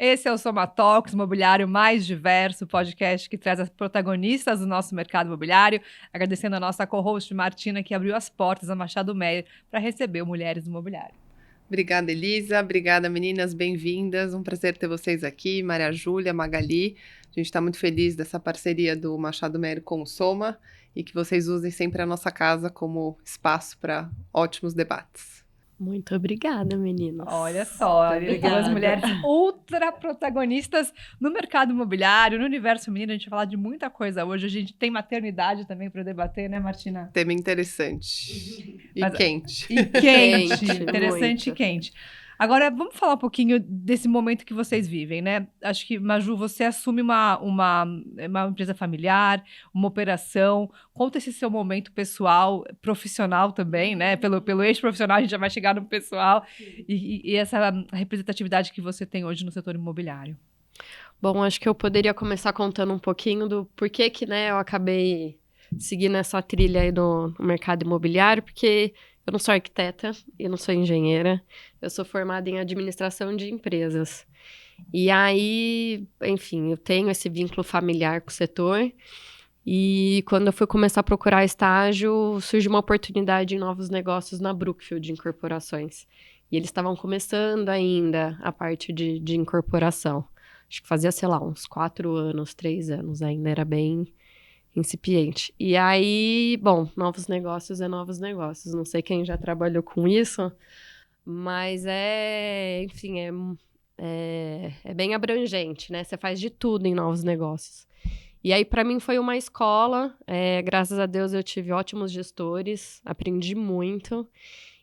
Esse é o Soma Talks, imobiliário mais diverso, podcast que traz as protagonistas do nosso mercado imobiliário, agradecendo a nossa co-host Martina, que abriu as portas a Machado Meyer para receber o Mulheres no Imobiliário. Obrigada, Elisa. Obrigada, meninas. Bem-vindas. Um prazer ter vocês aqui, Maria Júlia, Magali. A gente está muito feliz dessa parceria do Machado Meyer com o Soma e que vocês usem sempre a nossa casa como espaço para ótimos debates. Muito obrigada, meninas. Olha só, duas mulheres ultra protagonistas no mercado imobiliário, no universo feminino. A gente vai falar de muita coisa hoje. A gente tem maternidade também para debater, né, Martina? Tema interessante. E quente. E quente. Quente, Interessante muito. e quente. Agora, vamos falar um pouquinho desse momento que vocês vivem, né? Acho que, Maju, você assume uma empresa familiar, uma operação. Conta esse seu momento pessoal, profissional também, né? Pelo eixo profissional, a gente já vai chegar no pessoal. E essa representatividade que você tem hoje no setor imobiliário. Bom, acho que eu poderia começar contando um pouquinho do porquê que, né, eu acabei seguindo essa trilha aí no mercado imobiliário, porque eu não sou arquiteta, eu não sou engenheira, eu sou formada em administração de empresas. E aí, enfim, eu tenho esse vínculo familiar com o setor. E quando eu fui começar a procurar estágio, surgiu uma oportunidade em novos negócios na Brookfield Incorporações. E eles estavam começando ainda a parte de incorporação. Acho que fazia, sei lá, uns 4 anos, 3 anos, ainda era bem incipiente. E aí, bom, novos negócios é novos negócios. Não sei quem já trabalhou com isso, mas enfim, é bem abrangente, né? Você faz de tudo em novos negócios. E aí, para mim, foi uma escola. Graças a Deus, eu tive ótimos gestores, aprendi muito.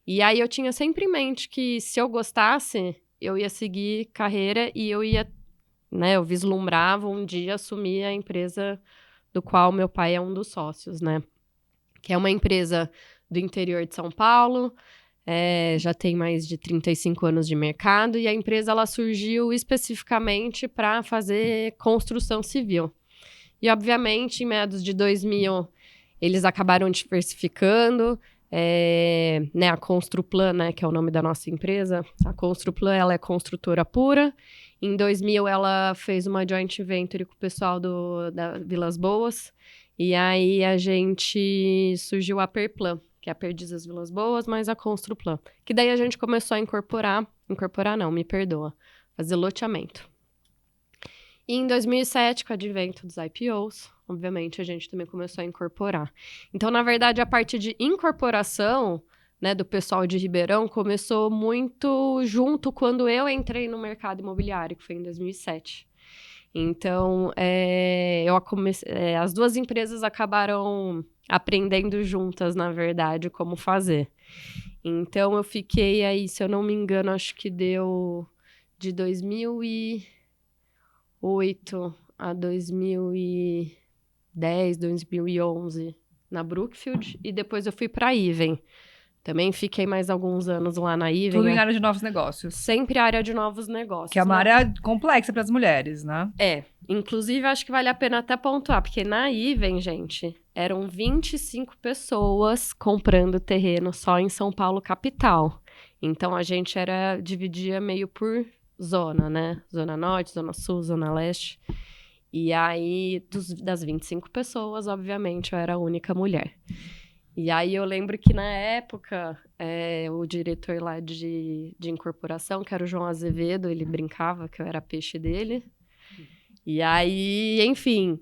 E aí, eu tinha sempre em mente que, se eu gostasse, eu ia seguir carreira e eu ia, né? Eu vislumbrava um dia assumir a empresa do qual meu pai é um dos sócios, né? Que é uma empresa do interior de São Paulo, já tem mais de 35 anos de mercado, e a empresa ela surgiu especificamente para fazer construção civil. E, obviamente, em meados de 2000, eles acabaram diversificando, né, a Construplan, né, que é o nome da nossa empresa, a Construplan, ela é construtora pura. Em 2000, ela fez uma joint venture com o pessoal da Vilas Boas, e aí surgiu a Perplan, que é a Perdizes Vilas Boas, mais a Construplan, que daí a gente começou a incorporar não, me perdoa, fazer loteamento. E em 2007, com o advento dos IPOs, obviamente, a gente também começou a incorporar. Então, na verdade, a parte de incorporação, né, do pessoal de Ribeirão começou muito junto quando eu entrei no mercado imobiliário, que foi em 2007. Então, as duas empresas acabaram aprendendo juntas, na verdade, como fazer. Então, eu fiquei aí, se eu não me engano, acho que deu de 2008 a 2010, 2011 na Brookfield, e depois eu fui para a Iven. Também fiquei mais alguns anos lá na Iven. Tudo em área de novos negócios. Sempre área de novos negócios. Que é uma área complexa para as mulheres, né? Inclusive, acho que vale a pena até pontuar, porque na Iven, gente, eram 25 pessoas comprando terreno só em São Paulo, capital. Então, a gente dividia meio por zona, né? Zona Norte, Zona Sul, Zona Leste. E aí, das 25 pessoas, obviamente, eu era a única mulher. E aí, eu lembro que, na época, o diretor lá de incorporação, que era o João Azevedo, ele brincava que eu era peixe dele. E aí, enfim...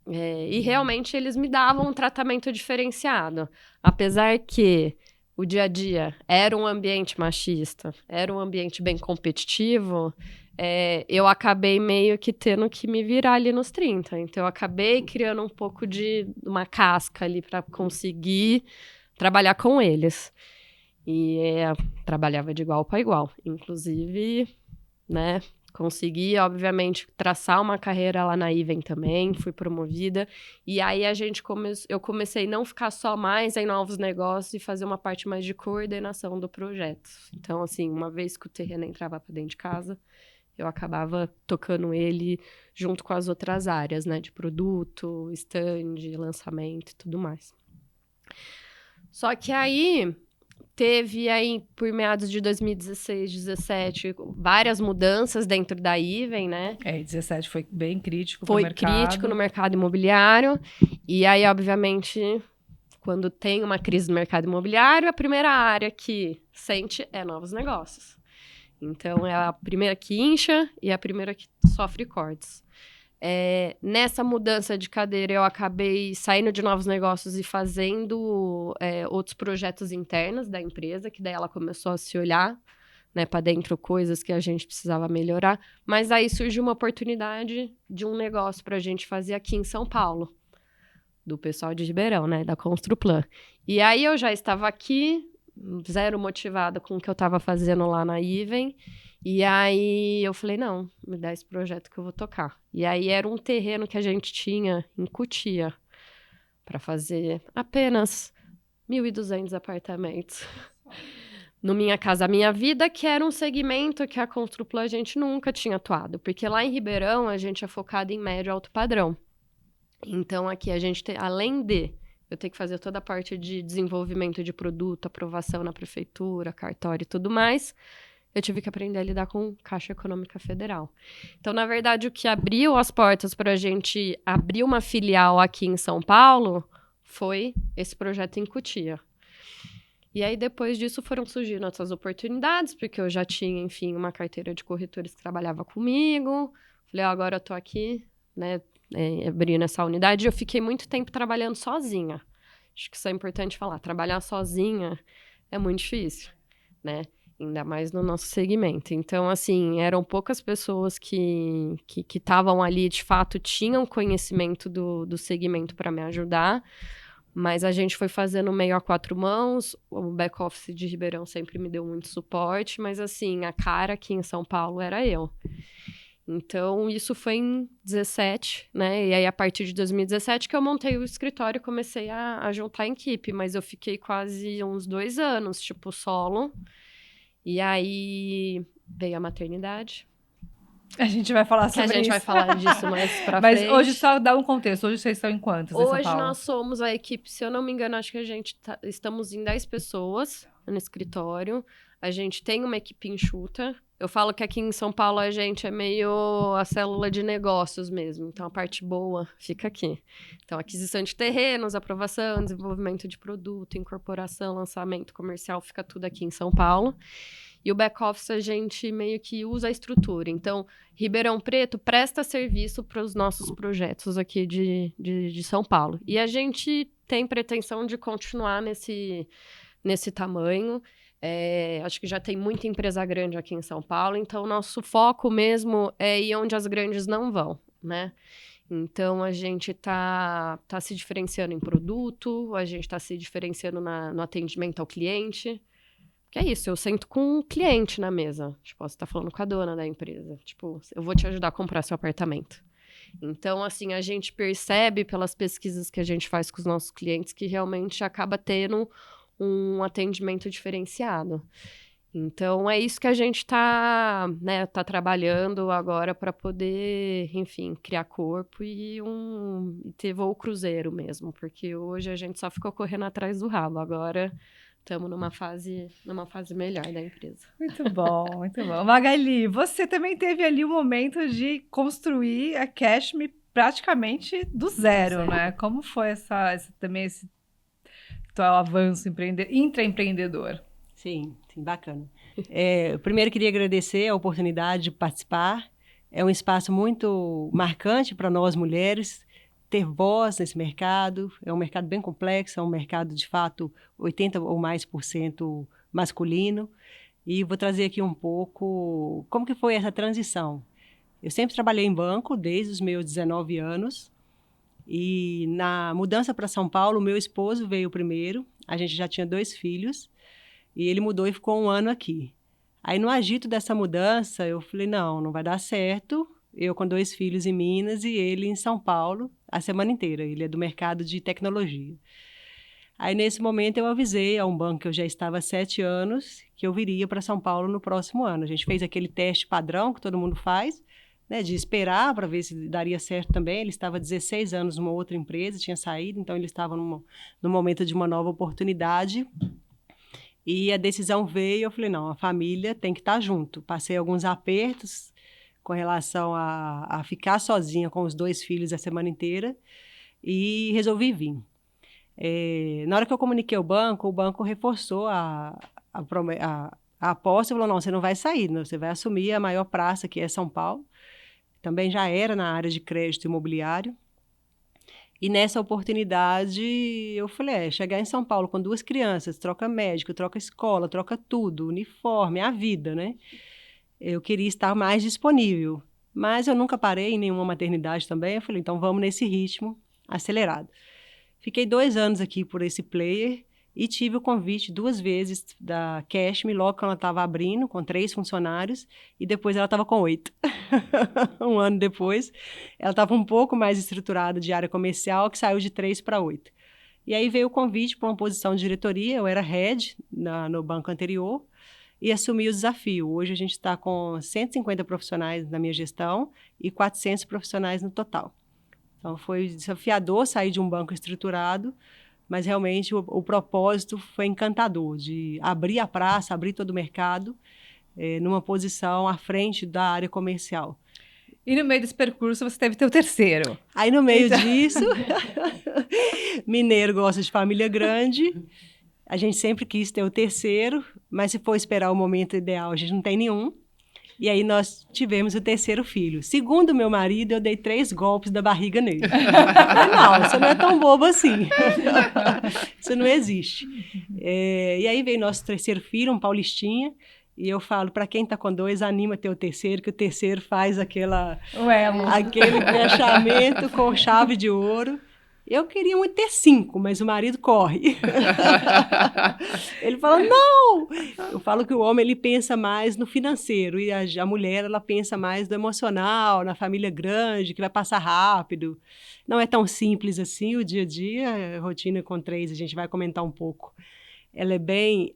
e realmente, eles me davam um tratamento diferenciado. Apesar que o dia a dia era um ambiente machista, era um ambiente bem competitivo, eu acabei meio que tendo que me virar ali nos 30. Então, eu acabei criando um pouco de uma casca ali para conseguir trabalhar com eles. E trabalhava de igual para igual. Inclusive, né, consegui, obviamente, traçar uma carreira lá na Iven também, fui promovida. E aí eu comecei a não ficar só mais em novos negócios e fazer uma parte mais de coordenação do projeto. Então, assim, uma vez que o terreno entrava para dentro de casa, eu acabava tocando ele junto com as outras áreas, né, de produto, stand, lançamento e tudo mais. Só que aí teve aí, por meados de 2016, 2017, várias mudanças dentro da Iven, né? 17 foi bem crítico Foi pro mercado. crítico no mercado imobiliário. E aí, obviamente, quando tem uma crise no mercado imobiliário, a primeira área que sente é novos negócios. Então, é a primeira que incha e a primeira que sofre cortes. Nessa mudança de cadeira, eu acabei saindo de novos negócios e fazendo outros projetos internos da empresa, que daí ela começou a se olhar, né, para dentro, coisas que a gente precisava melhorar. Mas aí surgiu uma oportunidade de um negócio para a gente fazer aqui em São Paulo, do pessoal de Ribeirão, né, da Construplan. E aí eu já estava aqui, zero motivada com o que eu estava fazendo lá na Iven. E aí eu falei, não, me dá esse projeto que eu vou tocar. E aí era um terreno que a gente tinha em Cotia para fazer apenas 1.200 apartamentos. No Minha Casa Minha Vida, que era um segmento que a Construplan a gente nunca tinha atuado. Porque lá em Ribeirão a gente é focado em médio e alto padrão. Então aqui a gente tem, além de eu ter que fazer toda a parte de desenvolvimento de produto, aprovação na prefeitura, cartório e tudo mais, eu tive que aprender a lidar com Caixa Econômica Federal. Então, na verdade, o que abriu as portas para a gente abrir uma filial aqui em São Paulo foi esse projeto em Cotia. E aí, depois disso, foram surgindo essas oportunidades, porque eu já tinha, enfim, uma carteira de corretores que trabalhava comigo. Falei, agora eu tô aqui, né, abrindo essa unidade. Eu fiquei muito tempo trabalhando sozinha. Acho que isso é importante falar. Trabalhar sozinha é muito difícil, né? Ainda mais no nosso segmento. Então, assim, eram poucas pessoas que estavam ali, de fato, tinham conhecimento do segmento para me ajudar, mas a gente foi fazendo meio a quatro mãos. O back-office de Ribeirão sempre me deu muito suporte, mas, assim, a cara aqui em São Paulo era eu. Então, isso foi em 17, né? E aí, a partir de 2017, que eu montei o escritório e comecei a juntar a equipe, mas eu fiquei quase uns 2 anos, tipo, solo. E aí veio a maternidade. A gente vai falar que a sobre gente isso. vai falar disso mais pra Mas frente. hoje só dá um contexto. Hoje vocês estão em quantos em São Hoje Paulo? nós somos a equipe, se eu não me engano, acho que a gente estamos em 10 pessoas no escritório. A gente tem uma equipe enxuta. Eu falo que aqui em São Paulo a gente é meio a célula de negócios mesmo. Então a parte boa fica aqui. Então aquisição de terrenos, aprovação, desenvolvimento de produto, incorporação, lançamento comercial, fica tudo aqui em São Paulo. E o back-office a gente meio que usa a estrutura. Então, Ribeirão Preto presta serviço para os nossos projetos aqui de São Paulo. E a gente tem pretensão de continuar nesse tamanho. Acho que já tem muita empresa grande aqui em São Paulo, então o nosso foco mesmo é ir onde as grandes não vão, né? Então, a gente tá se diferenciando em produto, a gente tá se diferenciando no atendimento ao cliente. Que é isso, eu sento com o cliente na mesa. Tipo, você tá falando com a dona da empresa. Tipo, eu vou te ajudar a comprar seu apartamento. Então, assim, a gente percebe pelas pesquisas que a gente faz com os nossos clientes que realmente acaba tendo um atendimento diferenciado. Então, é isso que a gente tá trabalhando agora para poder, enfim, criar corpo e ter voo cruzeiro mesmo. Porque hoje a gente só ficou correndo atrás do rabo. Agora estamos numa fase melhor da empresa. Muito bom, muito bom. Magali, você também teve ali o momento de construir a Cashme praticamente do zero, né? Como foi também esse teu avanço intraempreendedor? Sim, bacana. Eu primeiro queria agradecer a oportunidade de participar. É um espaço muito marcante para nós mulheres, ter voz nesse mercado. É um mercado bem complexo, é um mercado, de fato, 80% ou mais masculino. E vou trazer aqui um pouco como que foi essa transição. Eu sempre trabalhei em banco desde os meus 19 anos. E na mudança para São Paulo, meu esposo veio primeiro. A gente já tinha 2 filhos. E ele mudou e ficou 1 ano aqui. Aí, no agito dessa mudança, eu falei, não vai dar certo. Eu com 2 filhos em Minas e ele em São Paulo a semana inteira. Ele é do mercado de tecnologia. Aí, nesse momento, eu avisei a um banco que eu já estava há 7 anos que eu viria para São Paulo no próximo ano. A gente fez aquele teste padrão que todo mundo faz, né, de esperar para ver se daria certo também. Ele estava há 16 anos numa outra empresa, tinha saído, então ele estava no momento de uma nova oportunidade. E a decisão veio, eu falei, não, a família tem que estar junto. Passei alguns apertos com relação a ficar sozinha com os 2 filhos a semana inteira e resolvi vir. Na hora que eu comuniquei o banco reforçou a aposta e falou, não, você não vai sair, né? Você vai assumir a maior praça, que é São Paulo. Também já era na área de crédito imobiliário. E nessa oportunidade, eu falei, chegar em São Paulo com 2 crianças, troca médico, troca escola, troca tudo, uniforme, a vida, né? Eu queria estar mais disponível. Mas eu nunca parei em nenhuma maternidade também. Eu falei, então vamos nesse ritmo acelerado. Fiquei 2 anos aqui por esse player e tive o convite 2 vezes da Cashme, logo que ela estava abrindo, com 3 funcionários, e depois ela estava com 8. Um ano depois, ela estava um pouco mais estruturada de área comercial, que saiu de 3 para 8. E aí veio o convite para uma posição de diretoria, eu era head no banco anterior, e assumi o desafio. Hoje a gente está com 150 profissionais na minha gestão e 400 profissionais no total. Então foi desafiador sair de um banco estruturado, mas realmente o propósito foi encantador, de abrir a praça, abrir todo o mercado, numa posição à frente da área comercial. E no meio desse percurso você teve teu terceiro. Aí no meio disso, mineiro gosta de família grande, a gente sempre quis ter o terceiro, mas se for esperar o momento ideal, a gente não tem nenhum. E aí nós tivemos o terceiro filho. Segundo meu marido, eu dei 3 golpes da barriga nele. Não, você não é tão bobo assim. Isso não existe. E aí veio nosso terceiro filho, um paulistinha, e eu falo, para quem está com 2, anima ter o terceiro, que o terceiro faz aquele fechamento com chave de ouro. Eu queria muito ter 5, mas o marido corre. Ele fala, não! Eu falo que o homem ele pensa mais no financeiro e a mulher ela pensa mais no emocional, na família grande, que vai passar rápido. Não é tão simples assim o dia a dia, a rotina com 3, a gente vai comentar um pouco. Ela é bem,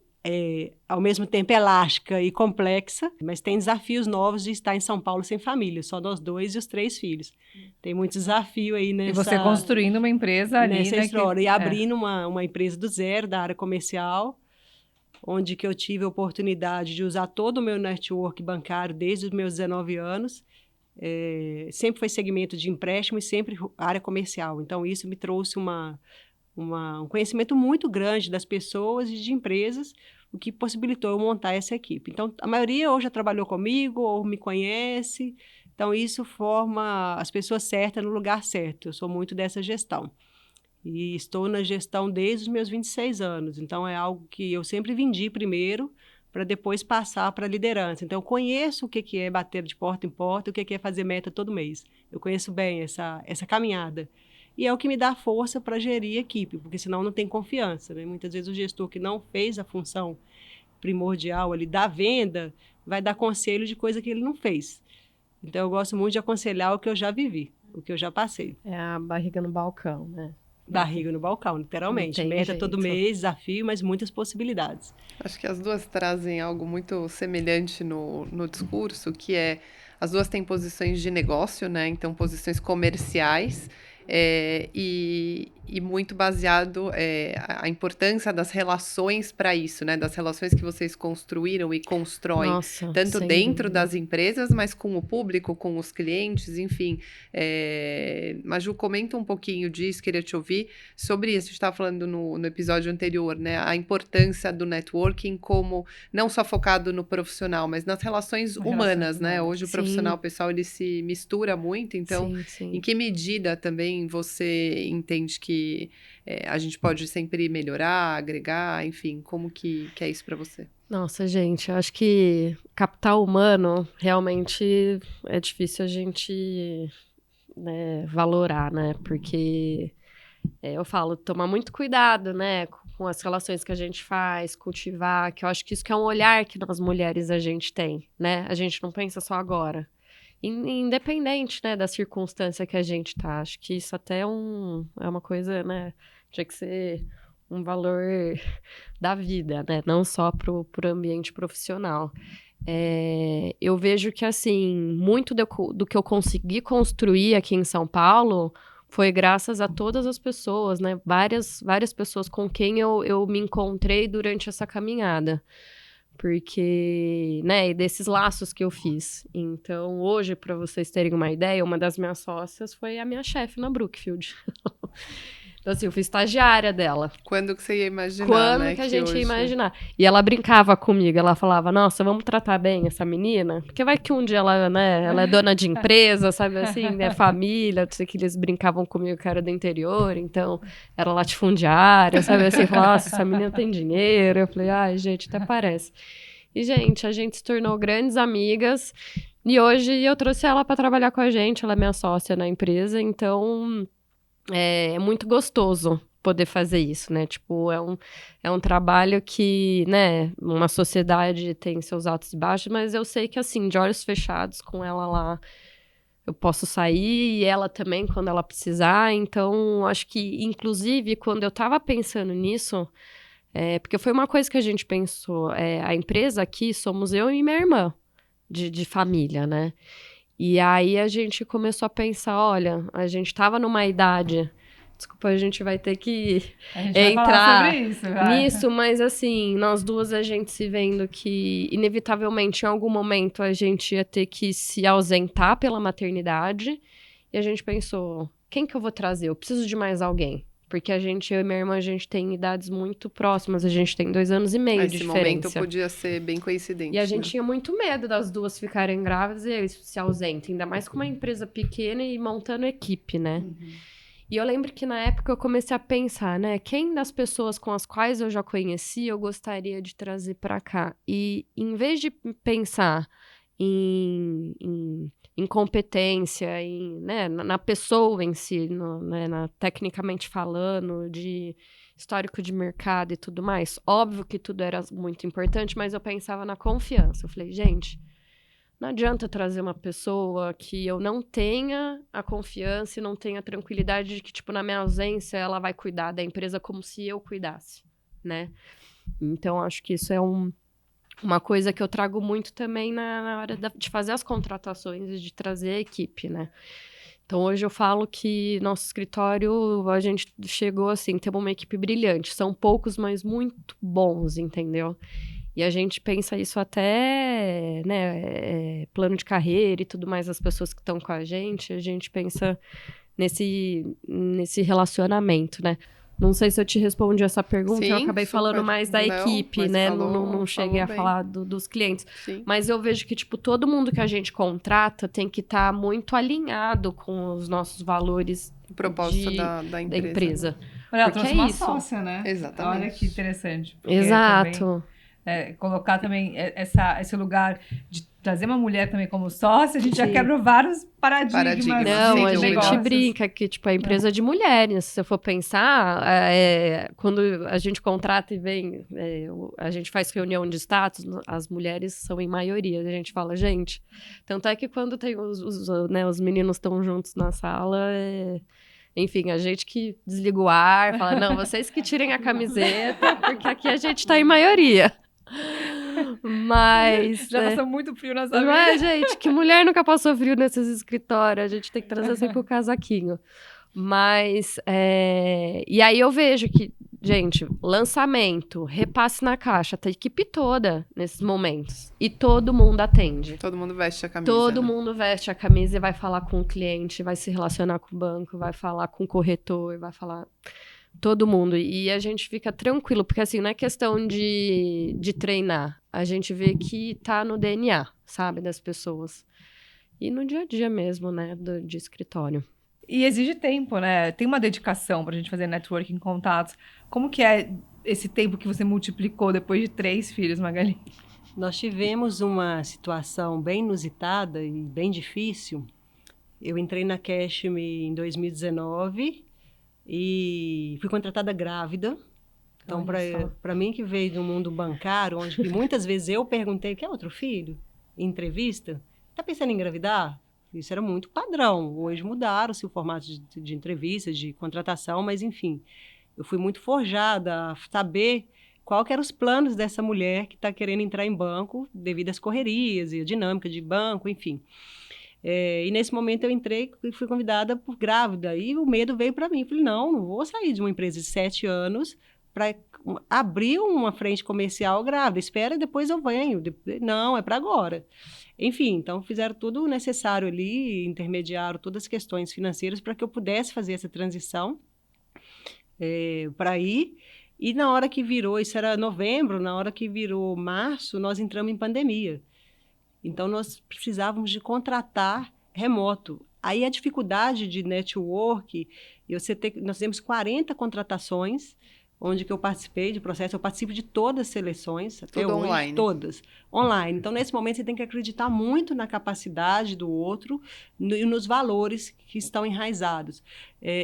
ao mesmo tempo, elástica e complexa, mas tem desafios novos de estar em São Paulo sem família, só nós 2 e os 3 filhos. Tem muito desafio aí nessa... E você construindo uma empresa ali, nessa né? história, e abrindo uma empresa do zero, da área comercial, onde que eu tive a oportunidade de usar todo o meu network bancário desde os meus 19 anos. Sempre foi segmento de empréstimo e sempre área comercial. Então, isso me trouxe um conhecimento muito grande das pessoas e de empresas, o que possibilitou eu montar essa equipe. Então, a maioria ou já trabalhou comigo ou me conhece. Então, isso forma as pessoas certas no lugar certo. Eu sou muito dessa gestão. E estou na gestão desde os meus 26 anos. Então, é algo que eu sempre vendi primeiro para depois passar para a liderança. Então, eu conheço o que é bater de porta em porta, o que é fazer meta todo mês. Eu conheço bem essa caminhada. E é o que me dá força para gerir a equipe, porque senão não tem confiança, né? Muitas vezes o gestor que não fez a função primordial ali da venda vai dar conselho de coisa que ele não fez. Então, eu gosto muito de aconselhar o que eu já vivi, o que eu já passei. É a barriga no balcão, né? Barriga no balcão, literalmente. Meta todo mês, desafio, mas muitas possibilidades. Acho que as duas trazem algo muito semelhante no discurso, que é as duas têm posições de negócio, né? Então, posições comerciais. E muito baseado a importância das relações para isso, né? Das relações que vocês construíram e constroem, tanto dentro das empresas, mas com o público, com os clientes, enfim. Maju, comenta um pouquinho disso, queria te ouvir sobre isso. A gente estava falando no episódio anterior, né? A importância do networking como não só focado no profissional, mas nas relações humanas, né? Hoje o profissional, o pessoal, ele se mistura muito, então em que medida também você entende que a gente pode sempre melhorar, agregar, enfim, como que é isso para você? Nossa, gente, eu acho que capital humano realmente é difícil a gente, né, valorar, né? Porque eu falo, tomar muito cuidado, né, com as relações que a gente faz, cultivar, que eu acho que isso que é um olhar que nós mulheres a gente tem, né? A gente não pensa só agora. Independente, né, da circunstância que a gente tá. Acho que isso até é uma coisa, né, tinha que ser um valor da vida, né, não só pro ambiente profissional. Eu vejo que, assim, muito do que eu consegui construir aqui em São Paulo foi graças a todas as pessoas, né? Várias pessoas com quem eu me encontrei durante essa caminhada. Porque, né, e desses laços que eu fiz. Então, hoje, para vocês terem uma ideia, uma das minhas sócias foi a minha chefe na Brookfield. Então, assim, eu fui estagiária dela. Quando que você ia imaginar, Quando né, que a gente hoje... ia imaginar? E ela brincava comigo, ela falava, nossa, vamos tratar bem essa menina? Porque vai que um dia ela, né, ela é dona de empresa, sabe assim, né, família, não sei que eles brincavam comigo que era do interior, então era latifundiária, sabe assim, falava, nossa, essa menina tem dinheiro. Eu falei, ai, gente, até parece. E, gente, a gente se tornou grandes amigas, e hoje eu trouxe ela para trabalhar com a gente, ela é minha sócia na empresa, então... É muito gostoso poder fazer isso, né? Tipo, é um trabalho que, né, uma sociedade tem seus altos e baixos, mas eu sei que, assim, de olhos fechados com ela lá, eu posso sair e ela também quando ela precisar. Então, acho que, inclusive, quando eu tava pensando nisso, porque foi uma coisa que a gente pensou, a empresa aqui somos eu e minha irmã, de família, né? E aí a gente começou a pensar, olha, a gente tava numa idade, desculpa, a gente vai ter que A gente vai falar entrar sobre isso, vai. nisso, mas assim, nós duas a gente se vendo que inevitavelmente em algum momento a gente ia ter que se ausentar pela maternidade, e a gente pensou, quem que eu vou trazer? Eu preciso de mais alguém. Porque eu e minha irmã, a gente tem idades muito próximas, a gente tem 2 anos e meio de diferença. Esse momento podia ser bem coincidente. E a gente né? tinha muito medo das duas ficarem grávidas e eles se ausentem, ainda mais com uma empresa pequena e montando equipe, né? E eu lembro que na época eu comecei a pensar, né? Quem das pessoas com as quais eu já conheci eu gostaria de trazer para cá? E em vez de pensar em competência, né, na pessoa em si, tecnicamente falando, de histórico de mercado e tudo mais. Óbvio que tudo era muito importante, mas eu pensava na confiança. Eu falei, gente, não adianta trazer uma pessoa que eu não tenha a confiança e não tenha a tranquilidade de que, tipo, na minha ausência, ela vai cuidar da empresa como se eu cuidasse, né? Então, acho que isso é uma coisa que eu trago muito também na hora de fazer as contratações e de trazer a equipe, né? Então, hoje eu falo que nosso escritório, a gente chegou assim, temos uma equipe brilhante. São poucos, mas muito bons, entendeu? E a gente pensa isso até, né, plano de carreira e tudo mais, as pessoas que estão com a gente pensa nesse relacionamento, né? Não sei se eu te respondi essa pergunta, Sim, eu acabei falando mais da equipe, mas né? falou- Não cheguei a falou bem. falar dos clientes. Sim. Mas eu vejo que, tipo, todo mundo que a gente contrata tem que estar muito alinhado com os nossos valores O propósito da da empresa. empresa. Olha, ela Porque trouxe é uma isso. sócia, né? Exatamente. Olha que interessante. porque Exato. também, colocar também esse lugar de trazer uma mulher também como sócia, a gente já Sim. quebra vários paradigmas. Paradigmas, Não, sem a dúvida. gente negócios. brinca que, tipo, a empresa de mulheres. Se você for pensar, quando a gente contrata e vem, a gente faz reunião de status, as mulheres são em maioria. A gente fala, gente, tanto é que quando tem os meninos estão juntos na sala, enfim, a gente que desliga o ar, fala, não, vocês que tirem a camiseta, porque aqui a gente tá em maioria. Mas... Já passou muito frio nessa Não vida. é, gente? Que mulher nunca passou frio nesses escritórios. A gente tem que trazer sempre o casaquinho. Mas, e aí eu vejo que, gente, lançamento, repasse na caixa, tá a equipe toda nesses momentos. E todo mundo atende. Todo mundo veste a camisa. Todo né? mundo veste a camisa e vai falar com o cliente, vai se relacionar com o banco, vai falar com o corretor, vai falar... Todo mundo. E a gente fica tranquilo, porque assim, não é questão de treinar. A gente vê que tá no DNA, sabe, das pessoas. E no dia a dia mesmo, né, de escritório. E exige tempo, né? Tem uma dedicação pra gente fazer networking, contatos. Como que é esse tempo que você multiplicou depois de 3 filhos, Magali? Nós tivemos uma situação bem inusitada e bem difícil. Eu entrei na Cashme em 2019 e fui contratada grávida. Então, para mim que veio de um mundo bancário, onde que muitas vezes eu perguntei, quer outro filho? Em entrevista, tá pensando em engravidar? Isso era muito padrão. Hoje mudaram-se o formato de entrevista, de contratação, mas enfim, eu fui muito forjada a saber qual que eram os planos dessa mulher que está querendo entrar em banco devido às correrias e a dinâmica de banco, enfim. E nesse momento eu entrei e fui convidada por grávida. E o medo veio para mim. Falei, não vou sair de uma empresa de 7 anos para abrir uma frente comercial grávida. Espera, depois eu venho. Não, é para agora. Enfim, então fizeram tudo o necessário ali, intermediaram todas as questões financeiras para que eu pudesse fazer essa transição para ir. E na hora que virou, isso era novembro, na hora que virou março, nós entramos em pandemia. Então, nós precisávamos de contratar remoto. Aí, a dificuldade de network, nós fizemos 40 contratações, onde que eu participei de processo, eu participo de todas as seleções, até Tudo hoje, online. todas, online. Então, nesse momento, você tem que acreditar muito na capacidade do outro e nos valores que estão enraizados.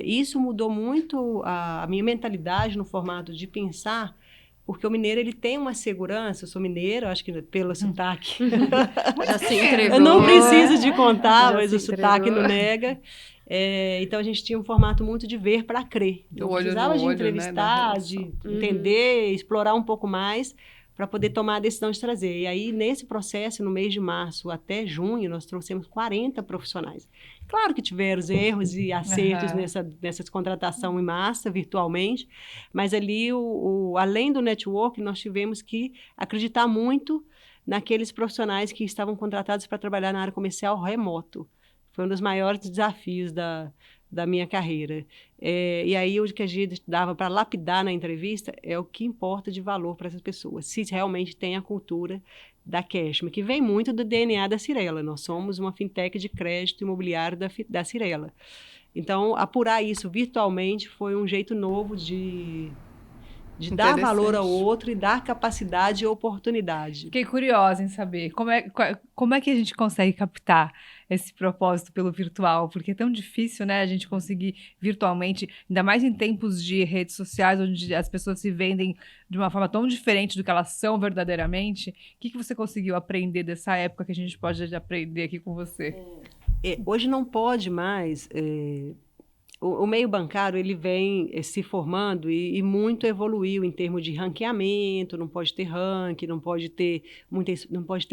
Isso mudou muito a minha mentalidade no formato de pensar, porque o mineiro, ele tem uma segurança. Eu sou mineira, acho que pelo sotaque. Já se entregou. Eu não preciso de contar, Já mas se o sotaque entregou. não nega. Então, a gente tinha um formato muito de ver para crer. Do Eu olho no precisava de olho, né, da entrevistar, relação. de entender, explorar um pouco mais para poder tomar a decisão de trazer. E aí, nesse processo, no mês de março até junho, nós trouxemos 40 profissionais. Claro que tiveram os erros e acertos nessa contratação em massa, virtualmente, mas ali, além do network, nós tivemos que acreditar muito naqueles profissionais que estavam contratados para trabalhar na área comercial remoto. Foi um dos maiores desafios da minha carreira. E aí, o que a gente dava para lapidar na entrevista é o que importa de valor para essas pessoas, se realmente tem a cultura da Cashman, que vem muito do DNA da Cyrela. Nós somos uma fintech de crédito imobiliário da Cyrela. Então, apurar isso virtualmente foi um jeito novo de dar valor ao outro e dar capacidade e oportunidade. Fiquei curiosa em saber como é que a gente consegue captar esse propósito pelo virtual, porque é tão difícil, né, a gente conseguir virtualmente, ainda mais em tempos de redes sociais, onde as pessoas se vendem de uma forma tão diferente do que elas são verdadeiramente. O que você conseguiu aprender dessa época que a gente pode aprender aqui com você? Hoje não pode mais... O meio bancário, ele vem se formando e muito evoluiu em termos de ranqueamento, não pode ter ranking, não pode ter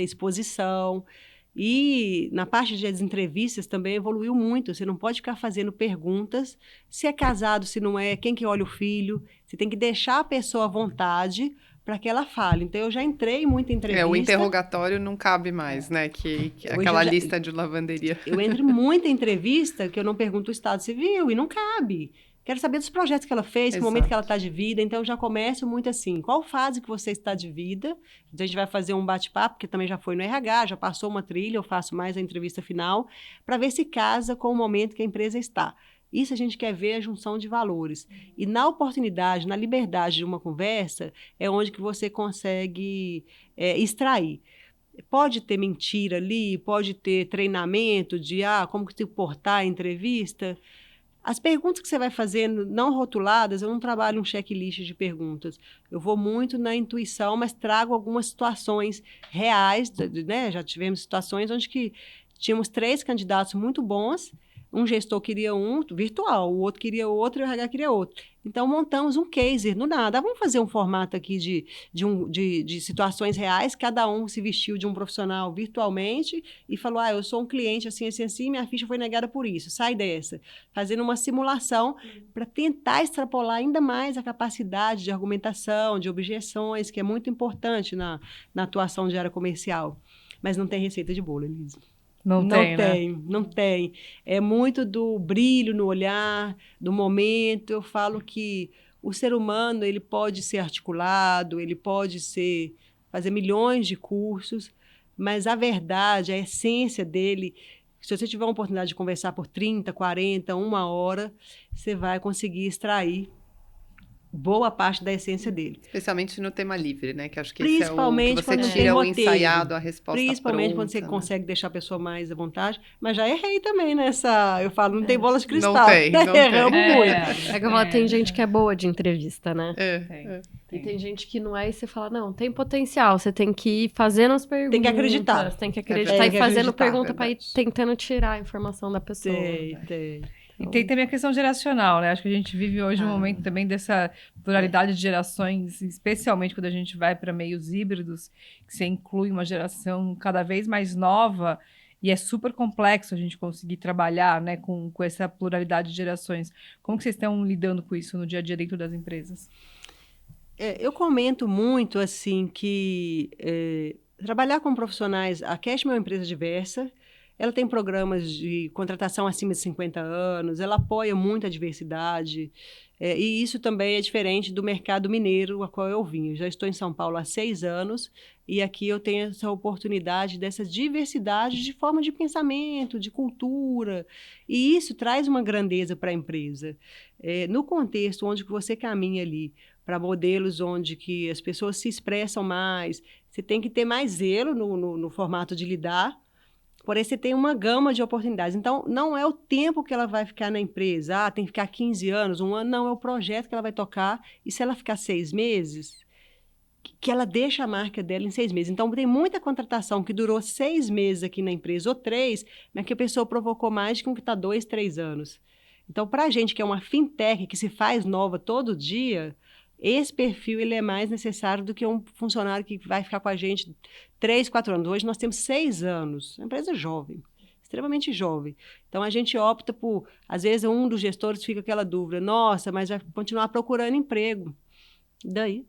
exposição. E na parte das entrevistas também evoluiu muito. Você não pode ficar fazendo perguntas se é casado, se não é, quem que olha o filho. Você tem que deixar a pessoa à vontade para que ela fale. Então, eu já entrei em muita entrevista. O interrogatório não cabe mais, né? Que aquela lista de lavanderia. Eu entro em muita entrevista que eu não pergunto o estado civil e não cabe. Quero saber dos projetos que ela fez, que momento que ela está de vida. Então, eu já começo muito assim. Qual fase que você está de vida? Então, a gente vai fazer um bate-papo, que também já foi no RH, já passou uma trilha, eu faço mais a entrevista final, para ver se casa com o momento que a empresa está. Isso a gente quer ver a junção de valores. E na oportunidade, na liberdade de uma conversa, é onde que você consegue extrair. Pode ter mentira ali, pode ter treinamento de como que se portar em entrevista. As perguntas que você vai fazendo, não rotuladas, eu não trabalho um checklist de perguntas. Eu vou muito na intuição, mas trago algumas situações reais, né? Já tivemos situações onde que tínhamos 3 candidatos muito bons, um gestor queria um virtual, o outro queria outro e o RH queria outro. Então, montamos um case no nada. Vamos fazer um formato aqui de situações reais, cada um se vestiu de um profissional virtualmente e falou, eu sou um cliente assim, assim, assim, minha ficha foi negada por isso, sai dessa. Fazendo uma simulação para tentar extrapolar ainda mais a capacidade de argumentação, de objeções, que é muito importante na atuação de área comercial. Mas não tem receita de bolo, Elisa. Não tem. É muito do brilho no olhar, do momento. Eu falo que o ser humano, ele pode ser articulado, ele pode fazer milhões de cursos, mas a verdade, a essência dele, se você tiver uma oportunidade de conversar por 30, 40, 1 hora, você vai conseguir extrair boa parte da essência dele. Especialmente no tema livre, né? Que acho que principalmente esse é o que você quando tira tem o roteiro. ensaiado, a resposta Principalmente pronta, quando você né? consegue deixar a pessoa mais à vontade. Mas já errei também nessa... Eu falo, não tem bola de cristal. Não tem. Erramos muito. Tem gente que é boa de entrevista, né? Tem. E tem gente que não é, e você fala, não, tem potencial, você tem que ir fazendo as perguntas. Tem que acreditar. Tem que acreditar e fazendo pergunta para ir verdade. tentando tirar a informação da pessoa. Tem. E tem também a questão geracional, né? Acho que a gente vive hoje um momento também dessa pluralidade de gerações, especialmente quando a gente vai para meios híbridos, que você inclui uma geração cada vez mais nova E é super complexo a gente conseguir trabalhar, né, com essa pluralidade de gerações. Como que vocês estão lidando com isso no dia a dia dentro das empresas? Eu comento muito, assim, que trabalhar com profissionais... A Cashman é uma empresa diversa, ela tem programas de contratação acima de 50 anos, ela apoia muito a diversidade, e isso também é diferente do mercado mineiro a qual eu vim. Eu já estou em São Paulo há 6 anos, e aqui eu tenho essa oportunidade dessa diversidade de forma de pensamento, de cultura, e isso traz uma grandeza para a empresa. No contexto onde que você caminha ali, para modelos onde que as pessoas se expressam mais, você tem que ter mais zelo no formato de lidar, porém você tem uma gama de oportunidades. Então, não é o tempo que ela vai ficar na empresa, tem que ficar 15 anos, 1 ano, não, é o projeto que ela vai tocar, e se ela ficar 6 meses, que ela deixa a marca dela em 6 meses. Então, tem muita contratação que durou 6 meses aqui na empresa, ou 3, mas que a pessoa provocou mais de que um que está 2, 3 anos. Então, para a gente que é uma fintech, que se faz nova todo dia, esse perfil ele é mais necessário do que um funcionário que vai ficar com a gente 3, 4 anos. Hoje nós temos 6 anos, uma empresa jovem, extremamente jovem. Então a gente opta por, às vezes um dos gestores fica aquela dúvida, nossa, mas vai continuar procurando emprego. E daí?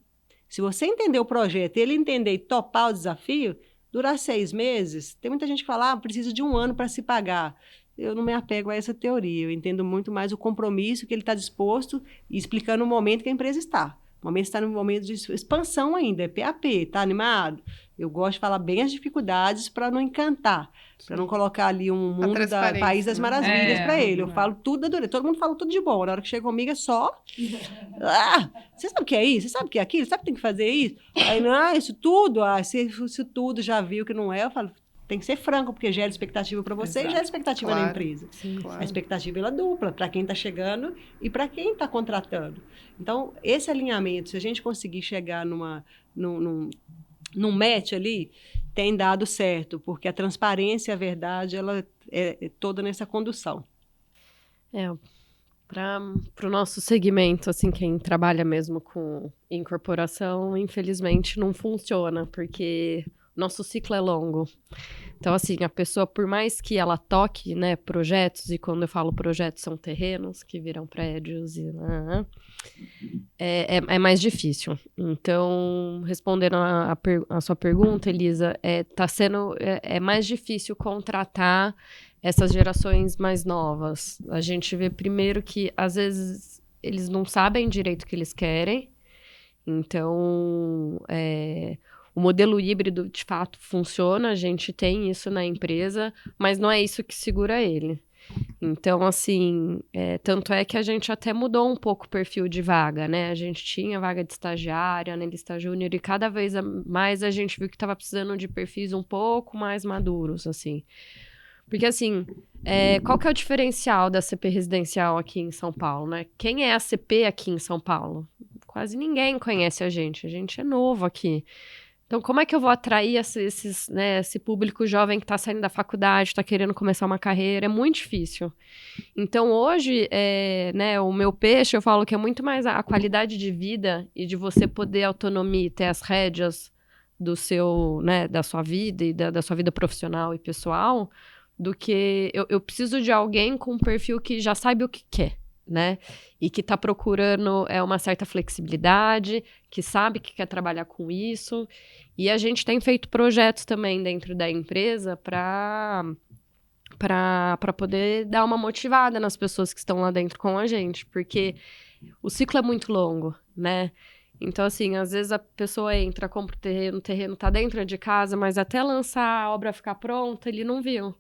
Se você entender o projeto, ele entender e topar o desafio, durar 6 meses, tem muita gente que fala, precisa de 1 ano para se pagar. Eu não me apego a essa teoria, eu entendo muito mais o compromisso que ele está disposto e explicando o momento que a empresa está. O momento está no momento de expansão ainda, é PAP, está animado? Eu gosto de falar bem as dificuldades para não encantar, para não colocar ali um mundo da País das Maravilhas para ele. Eu falo tudo da dureza, todo mundo fala tudo de bom, na hora que chega comigo é só... você sabe o que é isso? Você sabe o que é aquilo? Você sabe que tem que fazer isso? Aí, não, isso tudo, isso tudo já viu que não é, eu falo... Tem que ser franco, porque gera expectativa para você. Exato. E gera expectativa na empresa. Sim, claro. A expectativa ela é dupla, para quem está chegando e para quem está contratando. Então, esse alinhamento, se a gente conseguir chegar num match ali, tem dado certo, porque a transparência, a verdade, ela é toda nessa condução. Para o nosso segmento, assim, quem trabalha mesmo com incorporação, infelizmente não funciona, porque nosso ciclo é longo. Então, assim, a pessoa, por mais que ela toque, né, projetos, e quando eu falo projetos, são terrenos que viram prédios, e é mais difícil. Então, respondendo a sua pergunta, Elisa, é mais difícil contratar essas gerações mais novas. A gente vê primeiro que, às vezes, eles não sabem direito o que eles querem, então... O modelo híbrido, de fato, funciona, a gente tem isso na empresa, mas não é isso que segura ele. Então, assim, tanto é que a gente até mudou um pouco o perfil de vaga, né? A gente tinha vaga de estagiária, analista júnior, e cada vez mais a gente viu que estava precisando de perfis um pouco mais maduros, assim. Porque, assim, qual que é o diferencial da CP residencial aqui em São Paulo, né? Quem é a CP aqui em São Paulo? Quase ninguém conhece a gente é novo aqui. Então, como é que eu vou atrair esse público jovem que está saindo da faculdade, está querendo começar uma carreira? É muito difícil. Então, hoje, o meu peixe, eu falo que é muito mais a qualidade de vida e de você poder autonomia, ter as rédeas da sua vida e da sua vida profissional e pessoal, do que eu preciso de alguém com um perfil que já sabe o que quer. Né? E que está procurando uma certa flexibilidade, que sabe que quer trabalhar com isso. E a gente tem feito projetos também dentro da empresa para poder dar uma motivada nas pessoas que estão lá dentro com a gente, porque o ciclo é muito longo, né? Então, assim, às vezes a pessoa entra, compra o terreno tá dentro de casa, mas até lançar a obra ficar pronta, ele não viu.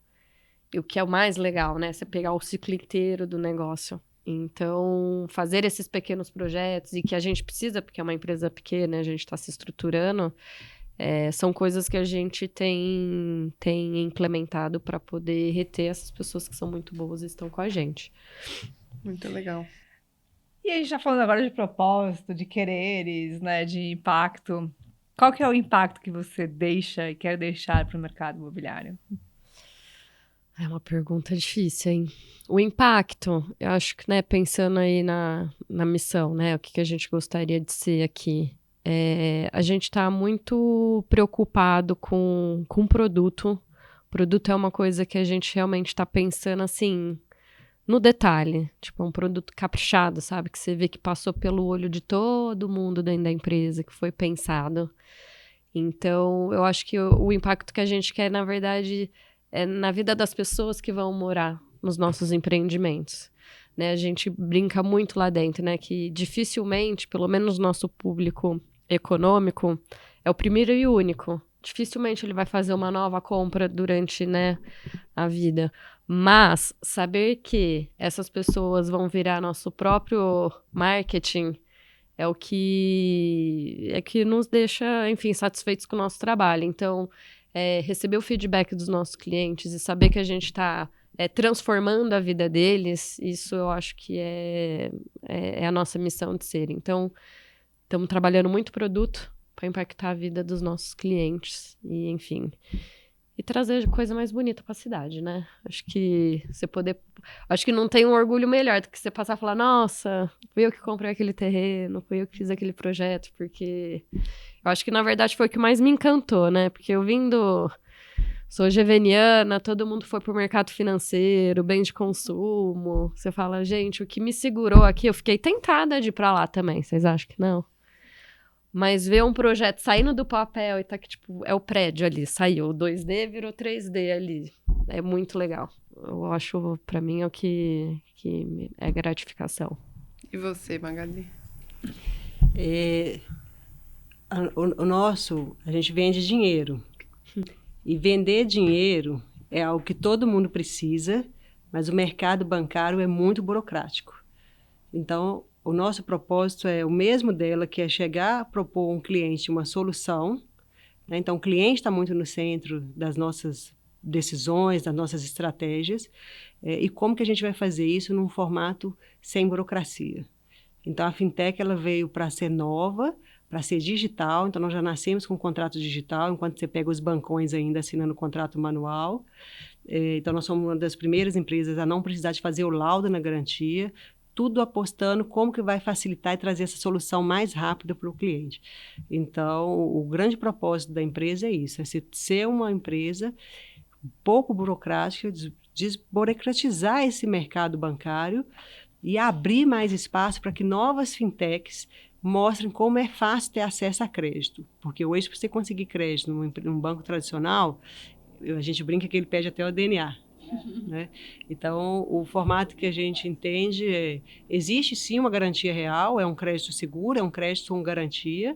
E o que é o mais legal, né? Você pegar o ciclo inteiro do negócio. Então, fazer esses pequenos projetos e que a gente precisa, porque é uma empresa pequena, a gente está se estruturando, são coisas que a gente tem implementado para poder reter essas pessoas que são muito boas e estão com a gente. Muito legal. E a gente está falando agora de propósito, de quereres, né, de impacto. Qual que é o impacto que você deixa e quer deixar para o mercado imobiliário? É uma pergunta difícil, hein? O impacto, eu acho que, né, pensando aí na missão, né, o que a gente gostaria de ser aqui, a gente está muito preocupado com o produto, Produto é uma coisa que a gente realmente está pensando, assim, no detalhe. Tipo, é um produto caprichado, sabe? Que você vê que passou pelo olho de todo mundo dentro da empresa, que foi pensado. Então, eu acho que o impacto que a gente quer, na verdade, é na vida das pessoas que vão morar nos nossos empreendimentos. Né? A gente brinca muito lá dentro, né? Que dificilmente, pelo menos nosso público econômico, é o primeiro e único. Dificilmente ele vai fazer uma nova compra durante, né, a vida. Mas saber que essas pessoas vão virar nosso próprio marketing é que nos deixa, enfim, satisfeitos com o nosso trabalho. Então, receber o feedback dos nossos clientes e saber que a gente está transformando a vida deles, isso eu acho que é a nossa missão de ser. Então, estamos trabalhando muito produto para impactar a vida dos nossos clientes e, enfim, e trazer coisa mais bonita para a cidade, né? Acho que não tem um orgulho melhor do que você passar e falar, nossa, fui eu que comprei aquele terreno, fui eu que fiz aquele projeto, porque eu acho que, na verdade, foi o que mais me encantou, né? Porque sou geveniana, todo mundo foi pro mercado financeiro, bem de consumo. Você fala, gente, o que me segurou aqui, eu fiquei tentada de ir pra lá também, vocês acham que não? Mas ver um projeto saindo do papel e tá que, tipo, é o prédio ali, saiu, o 2D virou 3D ali. É muito legal. Eu acho, pra mim, é o que é gratificação. E você, Magali? A gente vende dinheiro. E vender dinheiro é algo que todo mundo precisa, mas o mercado bancário é muito burocrático. Então, o nosso propósito é o mesmo dela, que é chegar a propor a um cliente uma solução, né? Então, o cliente está muito no centro das nossas decisões, das nossas estratégias, e como que a gente vai fazer isso num formato sem burocracia. Então, a fintech ela veio para ser nova, para ser digital. Então, nós já nascemos com um contrato digital, enquanto você pega os bancões ainda assinando o contrato manual. Então, nós somos uma das primeiras empresas a não precisar de fazer o laudo na garantia, tudo apostando como que vai facilitar e trazer essa solução mais rápida para o cliente. Então, o grande propósito da empresa é isso, é ser uma empresa pouco burocrática, desburocratizar esse mercado bancário e abrir mais espaço para que novas fintechs mostrem como é fácil ter acesso a crédito. Porque hoje, para você conseguir crédito num banco tradicional, a gente brinca que ele pede até o DNA. Né? Então, o formato que a gente entende existe sim uma garantia real, é um crédito seguro, é um crédito com garantia,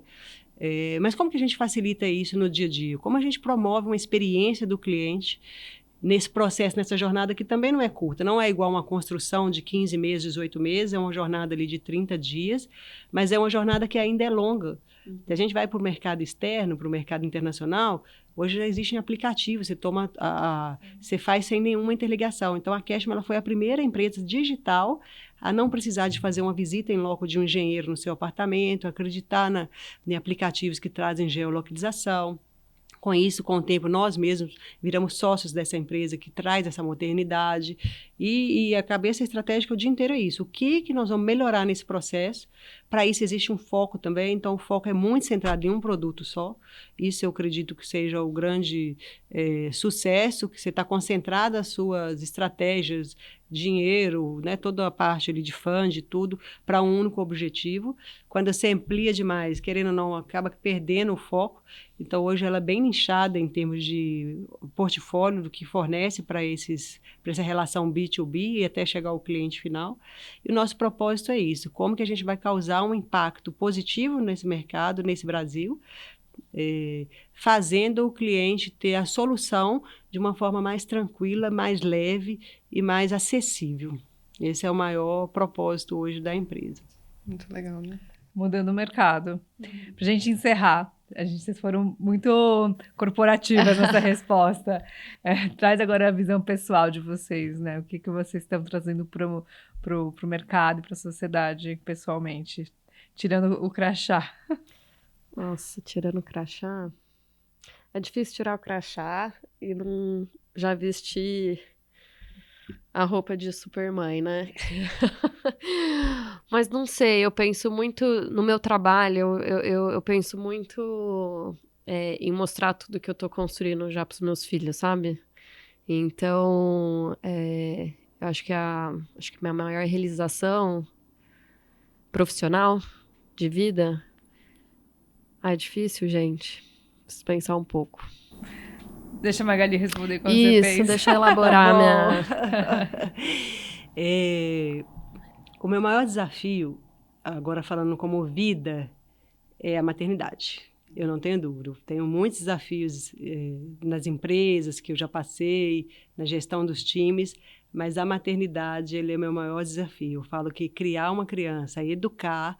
mas como que a gente facilita isso no dia a dia? Como a gente promove uma experiência do cliente nesse processo, nessa jornada que também não é curta, não é igual uma construção de 15 meses, 18 meses, é uma jornada ali de 30 dias, mas é uma jornada que ainda é longa. Se a gente vai para o mercado externo, para o mercado internacional, hoje já existem aplicativos, você faz sem nenhuma interligação. Então, a Cashma ela foi a primeira empresa digital a não precisar de fazer uma visita em loco de um engenheiro no seu apartamento, acreditar em aplicativos que trazem geolocalização. Com isso, com o tempo, nós mesmos viramos sócios dessa empresa que traz essa modernidade e a cabeça estratégica o dia inteiro é isso. O que nós vamos melhorar nesse processo? Para isso existe um foco também, então o foco é muito centrado em um produto só. Isso eu acredito que seja o grande sucesso, que você está concentrado as suas estratégias, dinheiro, né, toda a parte ali de fund, tudo, para um único objetivo. Quando você amplia demais, querendo ou não, acaba perdendo o foco. Então, hoje ela é bem nichada em termos de portfólio do que fornece para essa relação B2B e até chegar ao cliente final. E o nosso propósito é isso, como que a gente vai causar um impacto positivo nesse mercado, nesse Brasil, fazendo o cliente ter a solução de uma forma mais tranquila, mais leve e mais acessível. Esse é o maior propósito hoje da empresa. Muito legal, né? Mudando o mercado. Pra gente encerrar, vocês foram muito corporativas nessa resposta. Traz agora a visão pessoal de vocês, né? O que vocês estão trazendo pro mercado e para a sociedade pessoalmente, tirando o crachá. Nossa, tirando o crachá. É difícil tirar o crachá e não já vestir a roupa de supermãe, né? Mas não sei, eu penso muito no meu trabalho, eu penso muito em mostrar tudo que eu tô construindo já pros meus filhos, sabe? Então, eu acho que minha maior realização profissional de vida... Ah, é difícil, gente. Preciso pensar um pouco. Deixa a Magali responder quando você Isso, pensa. deixa eu elaborar minha... O meu maior desafio, agora falando como vida, é a maternidade. Eu não tenho dúvida. Eu tenho muitos desafios nas empresas que eu já passei, na gestão dos times, mas a maternidade ele é o meu maior desafio. Eu falo que criar uma criança, educar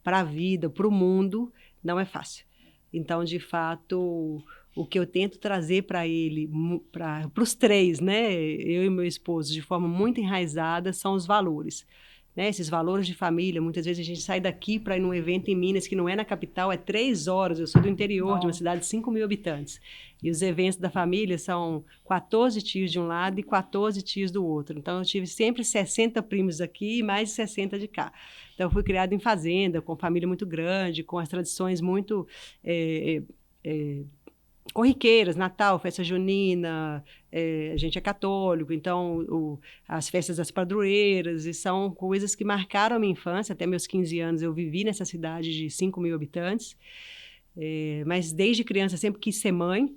para a vida, para o mundo, não é fácil. Então, de fato, o que eu tento trazer para ele, para os três, né, eu e meu esposo, de forma muito enraizada, são os valores. Né, esses valores de família. Muitas vezes a gente sai daqui para ir num evento em Minas, que não é na capital, é 3 horas. Eu sou do interior, de uma cidade de 5 mil habitantes. E os eventos da família são 14 tios de um lado e 14 tios do outro. Então, eu tive sempre 60 primos aqui e mais de 60 de cá. Então, eu fui criada em fazenda, com família muito grande, com as tradições muito corriqueiras, Natal, festa junina, a gente é católico, então as festas das padroeiras, e são coisas que marcaram a minha infância. Até meus 15 anos eu vivi nessa cidade de 5 mil habitantes, mas desde criança sempre quis ser mãe,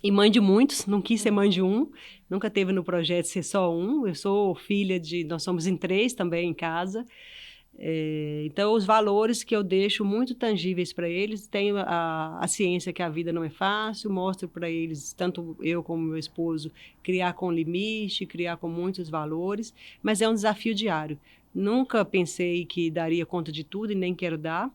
e mãe de muitos, não quis ser mãe de um, nunca teve no projeto ser só um. Eu sou filha nós somos em 3 também em casa. Então, os valores que eu deixo muito tangíveis para eles, tenho a ciência que a vida não é fácil, mostro para eles, tanto eu como meu esposo, criar com limite, criar com muitos valores, mas é um desafio diário. Nunca pensei que daria conta de tudo e nem quero dar.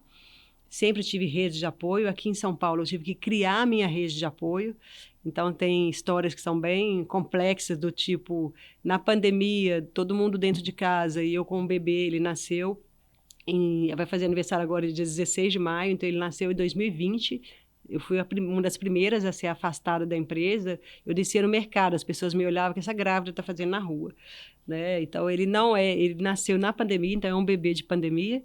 Sempre tive rede de apoio. Aqui em São Paulo eu tive que criar a minha rede de apoio. Então, tem histórias que são bem complexas, do tipo, na pandemia, todo mundo dentro de casa e eu com um bebê, ele nasceu. Vai fazer aniversário agora dia 16 de maio, então ele nasceu em 2020. Eu fui uma das primeiras a ser afastada da empresa. Eu descia no mercado, as pessoas me olhavam, o que essa grávida está fazendo na rua? Né? Então, ele nasceu na pandemia, então é um bebê de pandemia.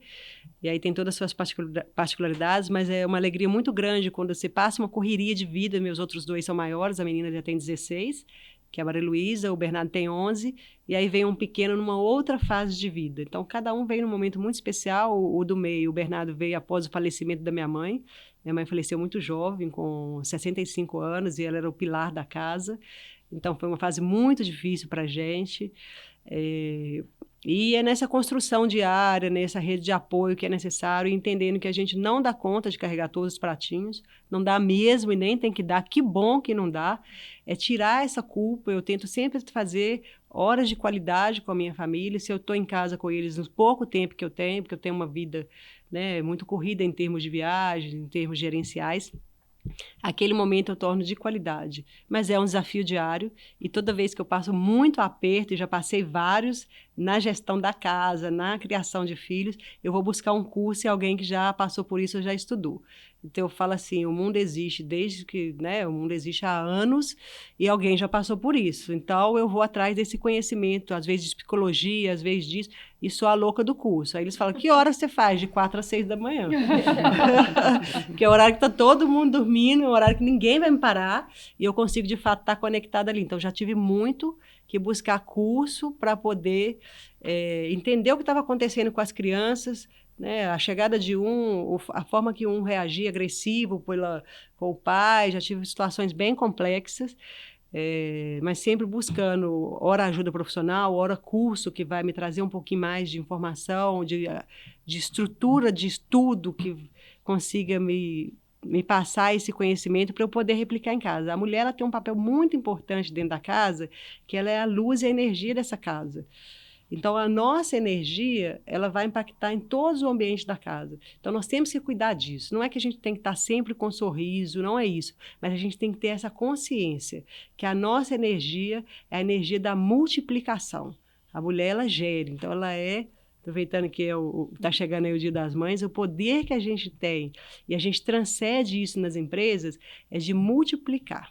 E aí tem todas as suas particularidades, mas é uma alegria muito grande quando você passa uma correria de vida. Meus outros 2 são maiores, a menina já tem 16, que é a Maria Luísa, o Bernardo tem 11, e aí vem um pequeno numa outra fase de vida. Então, cada um veio num momento muito especial. O do meio, o Bernardo, veio após o falecimento da minha mãe. Minha mãe faleceu muito jovem, com 65 anos, e ela era o pilar da casa. Então, foi uma fase muito difícil para a gente. E é nessa construção diária, nessa rede de apoio que é necessário, entendendo que a gente não dá conta de carregar todos os pratinhos, não dá mesmo e nem tem que dar. Que bom que não dá. É tirar essa culpa. Eu tento sempre fazer horas de qualidade com a minha família. Se eu estou em casa com eles no pouco tempo que eu tenho, porque eu tenho uma vida, né, muito corrida em termos de viagem, em termos gerenciais, aquele momento eu torno de qualidade. Mas é um desafio diário, e toda vez que eu passo muito aperto, e já passei vários, na gestão da casa, na criação de filhos, eu vou buscar um curso e alguém que já passou por isso, já estudou. Então eu falo assim, o mundo existe desde que, né, o mundo existe há anos e alguém já passou por isso. Então eu vou atrás desse conhecimento, às vezes de psicologia, às vezes disso, e sou a louca do curso. Aí eles falam, que hora você faz? De 4 às 6 da manhã. Porque é o horário que está todo mundo dormindo, é o horário que ninguém vai me parar, e eu consigo, de fato, estar conectada ali. Então já tive muito que buscar curso para poder entender o que estava acontecendo com as crianças, né? A chegada de a forma que um reagia agressivo com o pai. Já tive situações bem complexas, mas sempre buscando, ora ajuda profissional, ora curso que vai me trazer um pouquinho mais de informação, de estrutura de estudo que consiga me passar esse conhecimento para eu poder replicar em casa. A mulher, ela tem um papel muito importante dentro da casa, que ela é a luz e a energia dessa casa. Então, a nossa energia, ela vai impactar em todos os ambientes da casa. Então, nós temos que cuidar disso. Não é que a gente tem que estar sempre com um sorriso, não é isso. Mas a gente tem que ter essa consciência que a nossa energia é a energia da multiplicação. A mulher, ela gera. Então, ela aproveitando que está chegando aí o Dia das Mães, o poder que a gente tem, e a gente transcende isso nas empresas, é de multiplicar.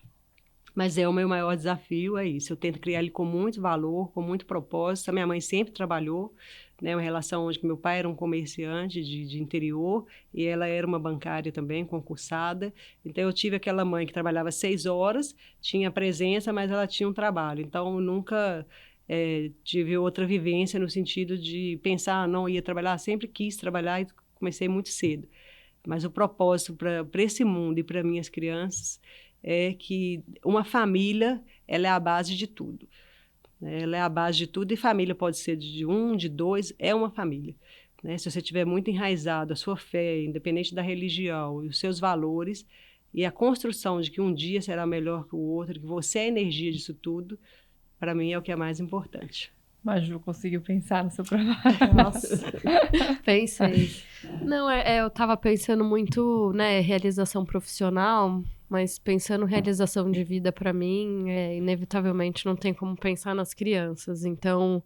Mas o meu maior desafio é isso. Eu tento criar ele com muito valor, com muito propósito. A minha mãe sempre trabalhou, né? Uma relação onde meu pai era um comerciante de interior e ela era uma bancária também, concursada. Então, eu tive aquela mãe que trabalhava 6 horas, tinha presença, mas ela tinha um trabalho. Então, eu nunca tive outra vivência no sentido de pensar, não, ia trabalhar, sempre quis trabalhar e comecei muito cedo. Mas o propósito para esse mundo e para minhas crianças é que uma família, ela é a base de tudo. Né? Ela é a base de tudo e família pode ser de um, de dois, é uma família. Né? Se você tiver muito enraizado a sua fé, independente da religião e os seus valores, e a construção de que um dia será melhor que o outro, que você é a energia disso tudo, para mim é o que é mais importante. Maju conseguiu pensar no seu trabalho. Nossa, pensei. Não, eu tava pensando muito, né, realização profissional, mas pensando realização de vida para mim, inevitavelmente não tem como pensar nas crianças. Então,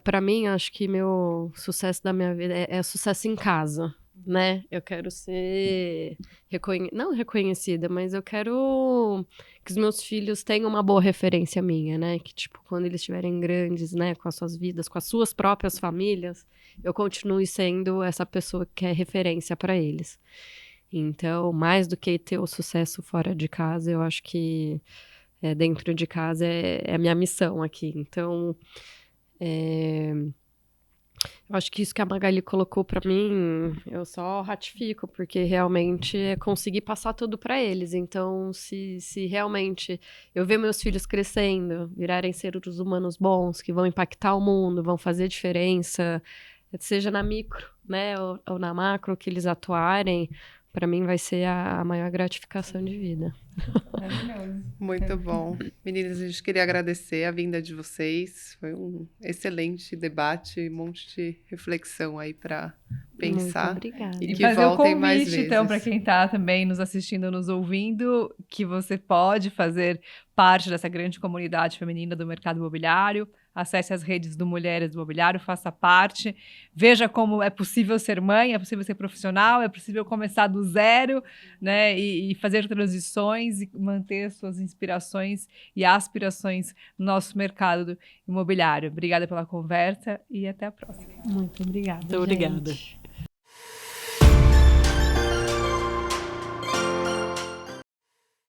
para mim, acho que meu sucesso da minha vida é sucesso em casa, né? Eu quero ser não reconhecida, mas eu quero que os meus filhos tenham uma boa referência minha, né? Que, tipo, quando eles estiverem grandes, né, com as suas vidas, com as suas próprias famílias, eu continue sendo essa pessoa que é referência para eles. Então, mais do que ter o sucesso fora de casa, eu acho que dentro de casa é a minha missão aqui. Então, eu acho que isso que a Magali colocou pra mim, eu só ratifico, porque realmente é conseguir passar tudo pra eles. Então, se realmente eu ver meus filhos crescendo, virarem seres humanos bons, que vão impactar o mundo, vão fazer diferença, seja na micro, né, ou na macro, que eles atuarem, pra mim vai ser a maior gratificação de vida. Maravilhoso. Muito bom. Meninas, a gente queria agradecer a vinda de vocês. Foi um excelente debate, um monte de reflexão aí para pensar. Muito obrigada. E E que fazer o voltem mais convite, então, para vezes. quem está também nos assistindo, nos ouvindo, que você pode fazer parte dessa grande comunidade feminina do mercado imobiliário. Acesse as redes do Mulheres do Imobiliário, faça parte, veja como é possível ser mãe, é possível ser profissional, é possível começar do zero, né, e fazer transições e manter suas inspirações e aspirações no nosso mercado imobiliário. Obrigada pela conversa e até a próxima. Muito obrigada. Muito obrigada. gente.